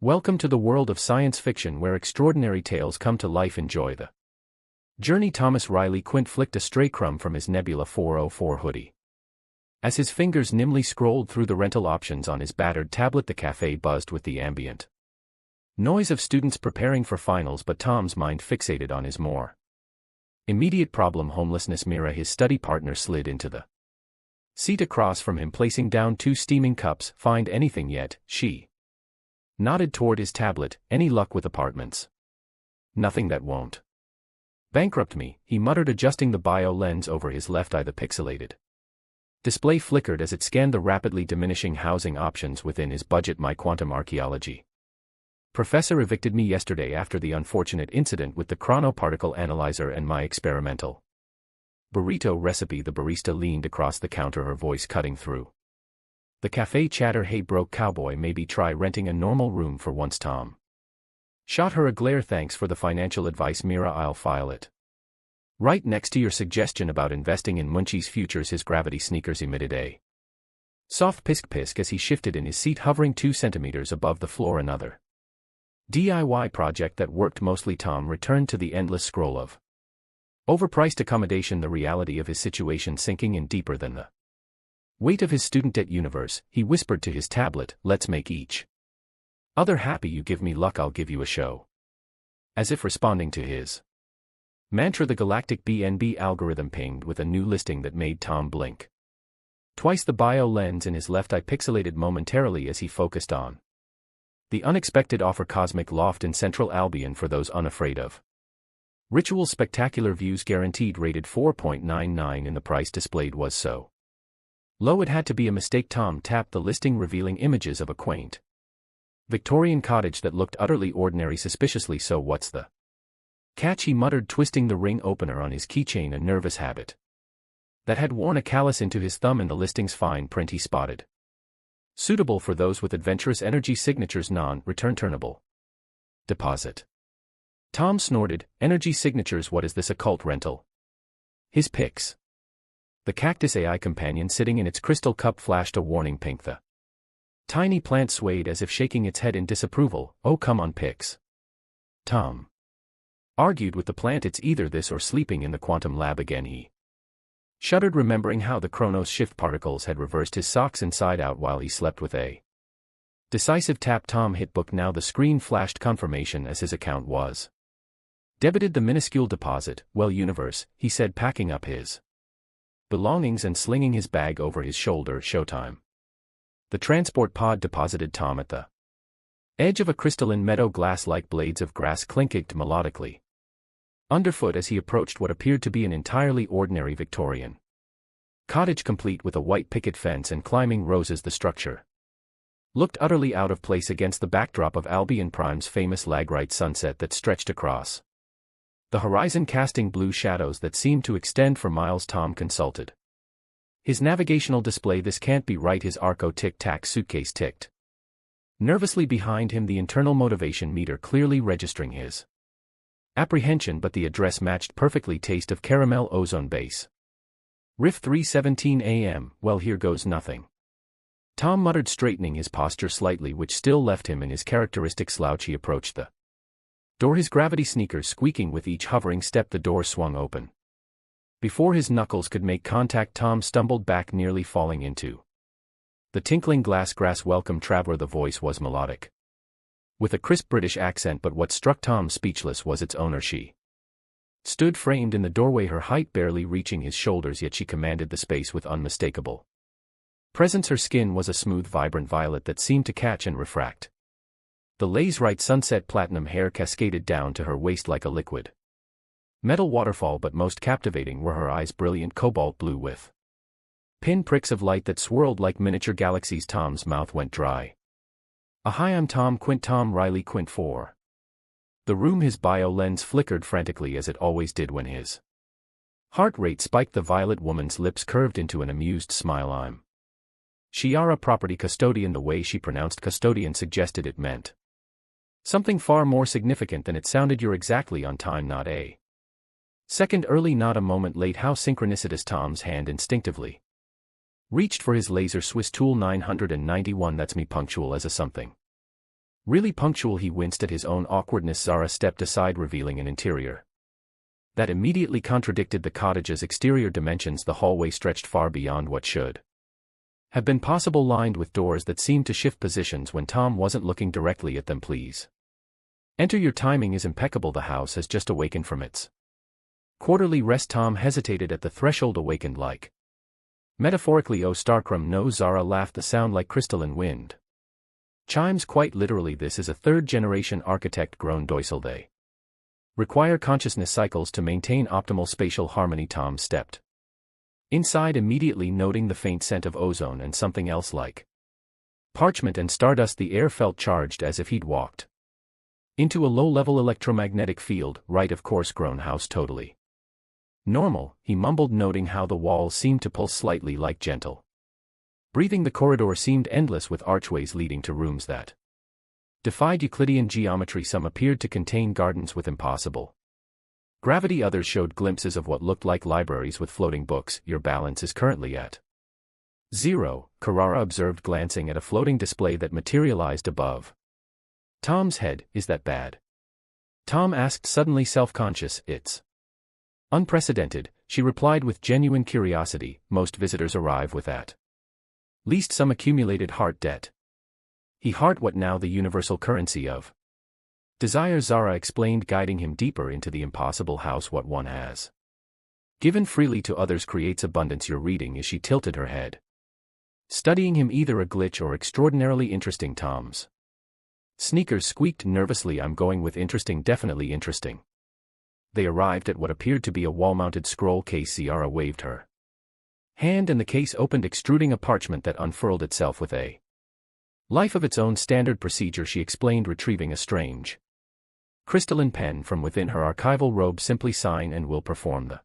Welcome to the world of science fiction where extraordinary tales come to life. Enjoy the journey. Thomas Riley Quint flicked a stray crumb from his Nebula 404 hoodie. As his fingers nimbly scrolled through the rental options on his battered tablet, the cafe buzzed with the ambient noise of students preparing for finals, but Tom's mind fixated on his more immediate problem: homelessness. Mira, his study partner, slid into the seat across from him, placing down two steaming cups. Find anything yet? She nodded toward his tablet. Any luck with apartments? Nothing that won't bankrupt me, he muttered, adjusting the bio lens over his left eye. The pixelated display flickered as it scanned the rapidly diminishing housing options within his budget. My quantum archaeology professor evicted me yesterday after the unfortunate incident with the chronoparticle analyzer and my experimental burrito recipe. The barista leaned across the counter, her voice cutting through the cafe chatter. Hey broke cowboy, maybe try renting a normal room for once. Tom shot her a glare. Thanks for the financial advice, Mira. I'll file it right next to your suggestion about investing in Munchie's futures. His gravity sneakers emitted a soft pisk-pisk as he shifted in his seat, hovering 2 centimeters above the floor. Another DIY project that worked mostly. Tom returned to the endless scroll of overpriced accommodation, the reality of his situation sinking in deeper than the weight of his student debt universe. He whispered to his tablet, let's make each other happy. You give me luck, I'll give you a show. As if responding to his mantra, the galactic BNB algorithm pinged with a new listing that made Tom blink twice. The bio lens in his left eye pixelated momentarily as he focused on the unexpected offer: cosmic loft in Central Albion for those unafraid of ritual. Spectacular views guaranteed. Rated 4.99, and the price displayed was so low it had to be a mistake. Tom tapped the listing, revealing images of a quaint Victorian cottage that looked utterly ordinary. Suspiciously so. What's the catch? He muttered, twisting the ring opener on his keychain, a nervous habit that had worn a callus into his thumb. In the listing's fine print he spotted suitable for those with adventurous energy signatures, non-returnable deposit. Tom snorted. Energy signatures? What is this, a cult rental? His pics. The cactus AI companion sitting in its crystal cup flashed a warning pink. The tiny plant swayed as if shaking its head in disapproval. Oh come on, pics. Tom argued with the plant. It's either this or sleeping in the quantum lab again. He shuddered, remembering how the Chronos shift particles had reversed his socks inside out while he slept. With a decisive tap, Tom hit book. Now the screen flashed confirmation as his account was debited. The minuscule deposit. Well, universe, he said, packing up his belongings and slinging his bag over his shoulder. Showtime. The transport pod deposited Tom at the edge of a crystalline meadow. Glass-like blades of grass clinked melodically underfoot as he approached what appeared to be an entirely ordinary Victorian cottage, complete with a white picket fence and climbing roses. The structure looked utterly out of place against the backdrop of Albion Prime's famous Lagrite sunset that stretched across the horizon, casting blue shadows that seemed to extend for miles. Tom consulted his navigational display. This can't be right. His Arco tic-tac suitcase ticked nervously behind him, the internal motivation meter clearly registering his apprehension, but the address matched perfectly. Taste of caramel, ozone base. Riff 3:17 a.m. Well, here goes nothing. Tom muttered, straightening his posture slightly, which still left him in his characteristic slouch. He approached the door, his gravity sneakers squeaking with each hovering step. The door swung open before his knuckles could make contact. Tom stumbled back, nearly falling into the tinkling glass. Grass, welcome traveler. The voice was melodic with a crisp British accent, but what struck Tom speechless was its owner. She stood framed in the doorway, her height barely reaching his shoulders, yet she commanded the space with unmistakable presence. Her skin was a smooth, vibrant violet that seemed to catch and refract the lace-right sunset. Platinum hair cascaded down to her waist like a liquid metal waterfall, but most captivating were her eyes, brilliant cobalt blue with pin pricks of light that swirled like miniature galaxies. Tom's mouth went dry. Hi, I'm Tom Quint, Tom Riley Quint for the room. His bio lens flickered frantically, as it always did when his heart rate spiked. The violet woman's lips curved into an amused smile. I'm Shiara, property custodian. The way she pronounced custodian suggested it meant something far more significant than it sounded. You're exactly on time, not a second early, not a moment late. How synchronicitous. Tom's hand instinctively reached for his laser Swiss tool. 991. That's me, punctual as a something Really punctual, he winced at his own awkwardness. Zara stepped aside, revealing an interior that immediately contradicted the cottage's exterior dimensions. The hallway stretched far beyond what should have been possible, lined with doors that seemed to shift positions when Tom wasn't looking directly at them. Please enter. Your timing is impeccable. The house has just awakened from its quarterly rest. Tom hesitated at the threshold. Awakened like metaphorically? Oh, Starcrum, no. Zara laughed, the sound like crystalline wind chimes. Quite literally, this is a third-generation architect grown Doisel. They require consciousness cycles to maintain optimal spatial harmony. Tom stepped inside, immediately noting the faint scent of ozone and something else like parchment and stardust. The air felt charged, as if he'd walked into a low-level electromagnetic field. Right, of course. Grown house, totally normal, he mumbled, noting how the walls seemed to pulse slightly like gentle breathing. The corridor seemed endless, with archways leading to rooms that defied Euclidean geometry. Some appeared to contain gardens with impossible gravity. Others showed glimpses of what looked like libraries with floating books. Your balance is currently at 0, Carrara observed, glancing at a floating display that materialized above Tom's head. Is that bad? Tom asked, suddenly self-conscious. It's unprecedented, she replied with genuine curiosity. Most visitors arrive with at least some accumulated heart debt. Heart what now? The universal currency of desire, Zara explained, guiding him deeper into the impossible house. What one has given freely to others creates abundance. Your reading is. She tilted her head, studying him, either a glitch or extraordinarily interesting. Tom's sneakers squeaked nervously. I'm going with interesting, definitely interesting. They arrived at what appeared to be a wall-mounted scroll case. Zara waved her hand and the case opened, extruding a parchment that unfurled itself with a life of its own. Standard procedure, she explained, retrieving a strange crystalline pen from within her archival robe. Simply sign and we'll perform the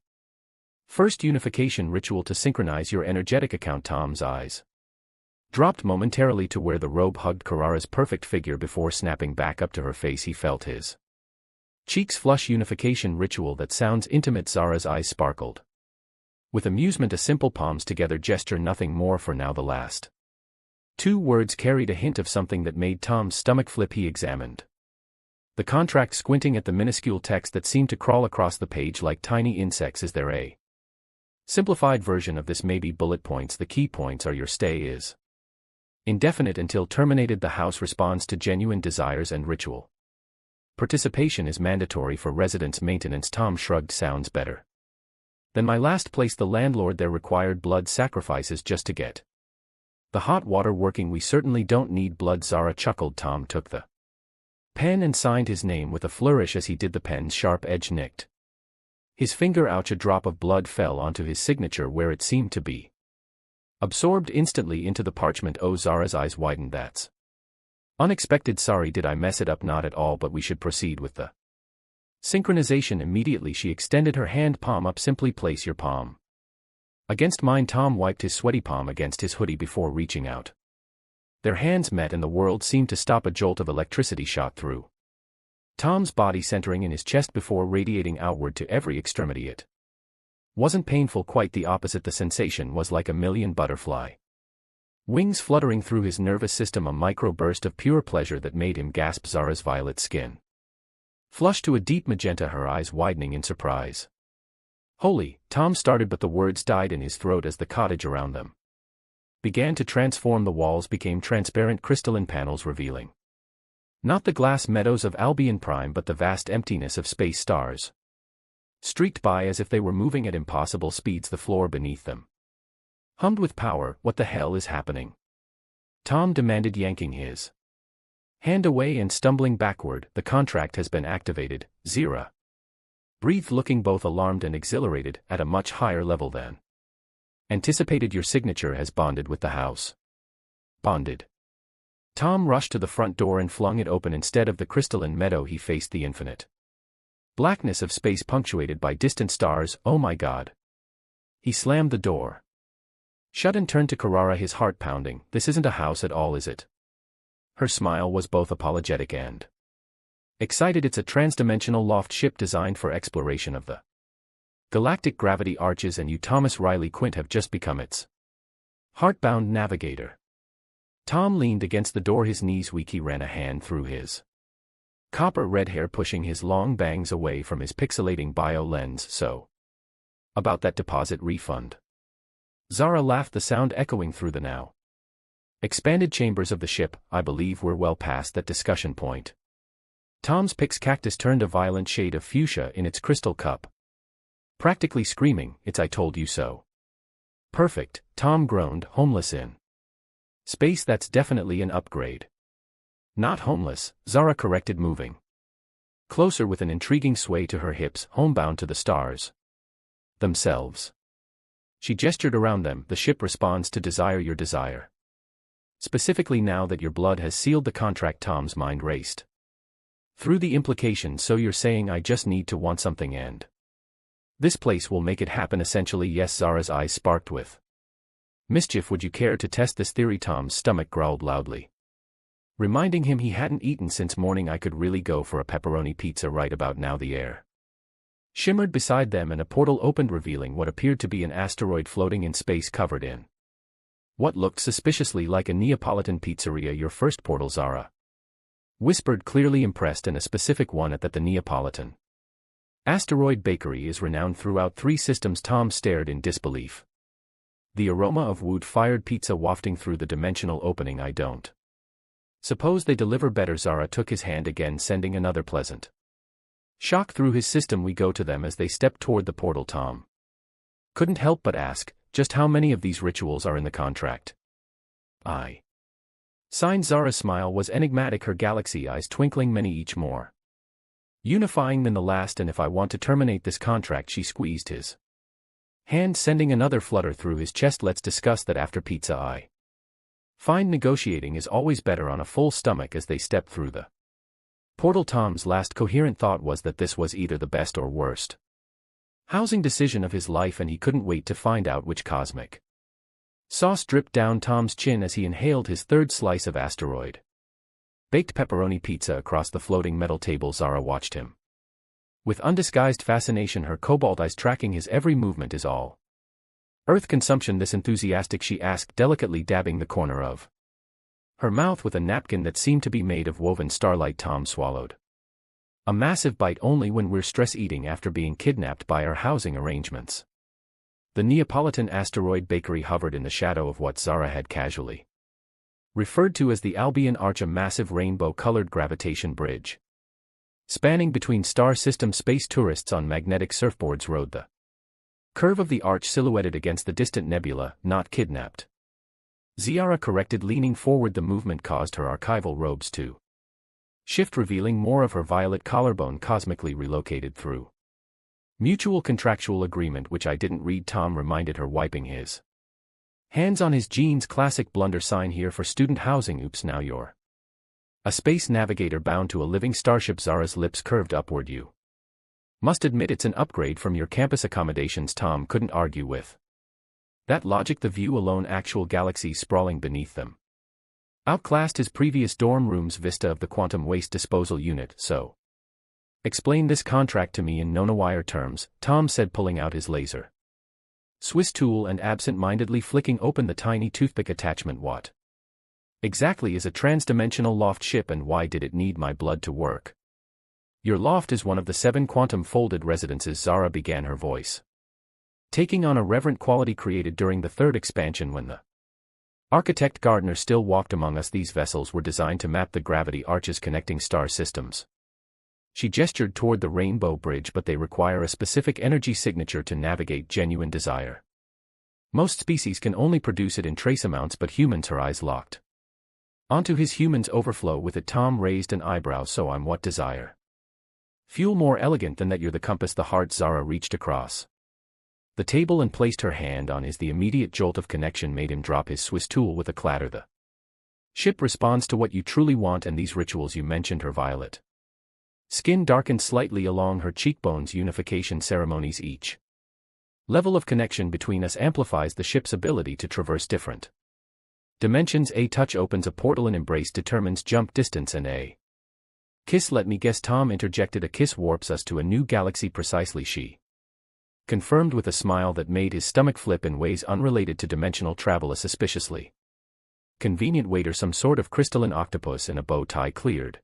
first unification ritual to synchronize your energetic account. Tom's eyes dropped momentarily to where the robe hugged Carrara's perfect figure before snapping back up to her face. He felt his cheeks flush. Unification ritual? That sounds intimate. Zara's eyes sparkled with amusement. A simple palms together gesture, nothing more for now. The last two words carried a hint of something that made Tom's stomach flip. He examined the contract, squinting at the minuscule text that seemed to crawl across the page like tiny insects. Is there a simplified version of this? Maybe bullet points. The key points are: your stay is indefinite until terminated. The house responds to genuine desires and ritual participation is mandatory for residents. Maintenance. Tom shrugged. Sounds better than my last place. The landlord there required blood sacrifices just to get the hot water working. We certainly don't need blood. Zara chuckled. Tom took the pen and signed his name with a flourish. As he did, the pen's sharp edge nicked his finger. Ouch! A drop of blood fell onto his signature where it seemed to be absorbed instantly into the parchment. Oh, Zara's eyes widened. That's unexpected. Sorry, did I mess it up? Not at all, but we should proceed with the synchronization immediately. She extended her hand, palm up. Simply place your palm against mine. Tom wiped his sweaty palm against his hoodie before reaching out. Their hands met and the world seemed to stop. A jolt of electricity shot through Tom's body, centering in his chest before radiating outward to every extremity. It wasn't painful, quite the opposite. The sensation was like a million butterfly wings fluttering through his nervous system, a micro-burst of pure pleasure that made him gasp. Zara's violet skin flushed to a deep magenta, her eyes widening in surprise. Holy, Tom started, but the words died in his throat as the cottage around them began to transform. The walls became transparent crystalline panels, revealing not the glass meadows of Albion Prime but the vast emptiness of space. Stars streaked by as if they were moving at impossible speeds. The floor beneath them hummed with power. What the hell is happening? Tom demanded, yanking his hand away and stumbling backward. The contract has been activated, Zira breathed, looking both alarmed and exhilarated, at a much higher level than anticipated. Your signature has bonded with the house. Bonded? Tom rushed to the front door and flung it open. Instead of the crystalline meadow, he faced the infinite blackness of space punctuated by distant stars. Oh my God. He slammed the door shut and turned to Carrara, his heart pounding. This isn't a house at all, is it? Her smile was both apologetic and excited. It's a transdimensional loft ship designed for exploration of the galactic gravity arches, and you, Thomas Riley Quint, have just become its heartbound navigator. Tom leaned against the door, his knees weak. He ran a hand through his copper red hair, pushing his long bangs away from his pixelating bio lens. So, about that deposit refund. Zara laughed, the sound echoing through the now expanded chambers of the ship. I believe we're well past that discussion point. Tom's Pix cactus turned a violent shade of fuchsia in its crystal cup, practically screaming, "It's I told you so." Perfect, Tom groaned. Homeless in space, that's definitely an upgrade. Not homeless, Zara corrected, moving closer with an intriguing sway to her hips. Homebound to the stars themselves. She gestured around them. The ship responds to desire, your desire. Specifically, now that your blood has sealed the contract. Tom's mind raced through the implication. So you're saying I just need to want something and this place will make it happen? Essentially, yes. Zara's eyes sparked with mischief. Would you care to test this theory? Tom's stomach growled loudly, reminding him he hadn't eaten since morning. I could really go for a pepperoni pizza right about now. The air shimmered beside them and a portal opened, revealing what appeared to be an asteroid floating in space, covered in what looked suspiciously like a Neapolitan pizzeria. Your first portal, Zara whispered, clearly impressed, and a specific one at that. The Neapolitan asteroid bakery is renowned throughout 3 systems. Tom stared in disbelief, the aroma of wood-fired pizza wafting through the dimensional opening. I don't suppose they deliver better. Zara took his hand again, sending another pleasant shock through his system. We go to them. As they stepped toward the portal, Tom couldn't help but ask, just how many of these rituals are in the contract? I signed. Zara's smile was enigmatic, her galaxy eyes twinkling. Many, each more unifying than the last. And if I want to terminate this contract, she squeezed his hand, sending another flutter through his chest. Let's discuss that after pizza. I find negotiating is always better on a full stomach. As they stepped through the portal, Tom's last coherent thought was that this was either the best or worst housing decision of his life, and he couldn't wait to find out which. Cosmic sauce dripped down Tom's chin as he inhaled his third slice of asteroid baked pepperoni pizza across the floating metal table. Zara watched him with undisguised fascination, her cobalt eyes tracking his every movement. Is all Earth consumption this enthusiastic? She asked, delicately dabbing the corner of her mouth with a napkin that seemed to be made of woven starlight. Tom swallowed a massive bite. Only when we're stress eating after being kidnapped by our housing arrangements. The Neapolitan asteroid bakery hovered in the shadow of what Zara had casually referred to as the Albion Arch, a massive rainbow-colored gravitation bridge spanning between star system. Space tourists on magnetic surfboards rode the curve of the arch, silhouetted against the distant nebula. Not kidnapped, Zara corrected, leaning forward. The movement caused her archival robes to shift, revealing more of her violet collarbone, cosmically relocated through mutual contractual agreement, which I didn't read. Tom reminded her, wiping his hands on his jeans. Classic blunder. Sign here for student housing. Oops, now you're a space navigator bound to a living starship. Zara's lips curved upward. You must admit it's an upgrade from your campus accommodations. Tom couldn't argue with that logic. The view alone, actual galaxies sprawling beneath them, outclassed his previous dorm room's vista of the quantum waste disposal unit. So, explain this contract to me in nanowire terms, Tom said, pulling out his laser Swiss tool and absent-mindedly flicking open the tiny toothpick attachment. What exactly is a transdimensional loft ship, and why did it need my blood to work? Your loft is one of the 7 quantum-folded residences. Zara began, her voice taking on a reverent quality created during the 3rd expansion when the architect Gardner still walked among us. These vessels were designed to map the gravity arches connecting star systems. She gestured toward the rainbow bridge, but they require a specific energy signature to navigate. Genuine desire. Most species can only produce it in trace amounts, but humans. Her eyes locked onto his. Humans overflow with it. Tom raised an eyebrow. So I'm what? Desire fuel more elegant than that? You're the compass, the heart. Zara reached across the table and placed her hand on his. The immediate jolt of connection made him drop his Swiss tool with a clatter. The ship responds to what you truly want, and these rituals you mentioned. Her violet skin darkened slightly along her cheekbones. Unification ceremonies. Each level of connection between us amplifies the ship's ability to traverse different dimensions. A touch opens a portal, an embrace determines jump distance, and a kiss, let me guess, Tom interjected, a kiss warps us to a new galaxy. Precisely, she confirmed with a smile that made his stomach flip in ways unrelated to dimensional travel. A suspiciously Convenient waiter, some sort of crystalline octopus in a bow tie cleared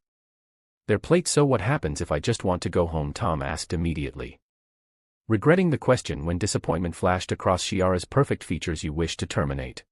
their plate. So what happens if I just want to go home? Tom asked immediately, regretting the question when disappointment flashed across Shiara's perfect features. You wish to terminate